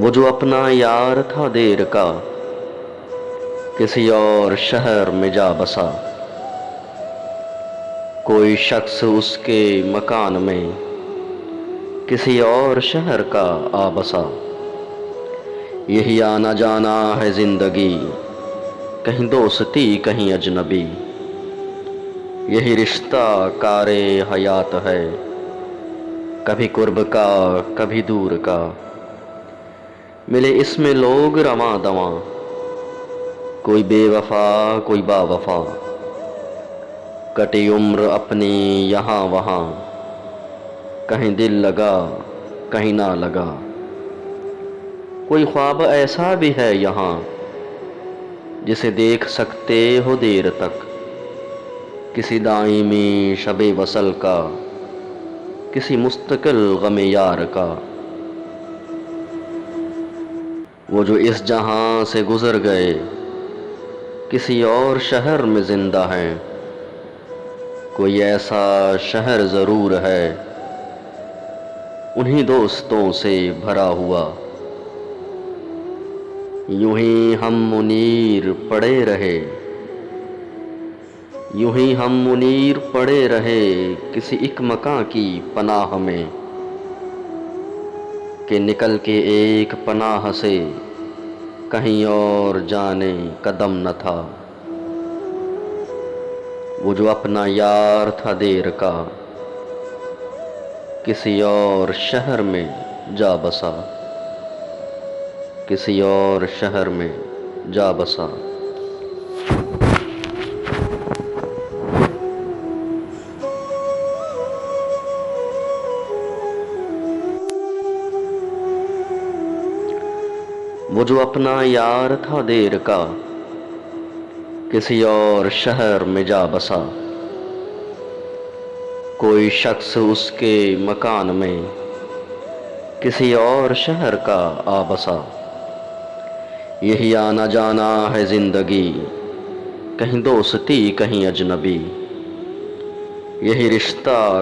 वो जो अपना यार था देर का, किसी और शहर में जा बसा। कोई शख्स उसके मकान में किसी और शहर का आ बसा। यही आना जाना है जिंदगी, कहीं दोस्ती कहीं अजनबी। यही रिश्ता कारे हयात है, कभी कुर्ब का कभी दूर का। मिले इसमें लोग रवां दवां, कोई बेवफा कोई बावफा। कटी उम्र अपनी यहाँ वहाँ, कहीं दिल लगा कहीं ना लगा। कोई ख्वाब ऐसा भी है यहाँ, जिसे देख सकते हो देर तक। किसी दाईमी शबे वसल का, किसी मुस्तकिल गमे यार का। वो जो इस जहां से गुजर गए, किसी और शहर में जिंदा हैं। कोई ऐसा शहर जरूर है, उन्हीं दोस्तों से भरा हुआ। यूं ही हम मुनीर पड़े रहे, यूं ही हम मुनीर पड़े रहे किसी एक मकां की पनाह में। कि निकल के एक पनाह से कहीं और जाने कदम न था। वो जो अपना यार था देर का, किसी और शहर में जा बसा। किसी और शहर में जा बसा। वो जो अपना यार था देर का, किसी और शहर में जा बसा। कोई शख्स उसके मकान में किसी और शहर का आ बसा। यही आना जाना है जिंदगी, कहीं दोस्ती कहीं अजनबी। यही रिश्ता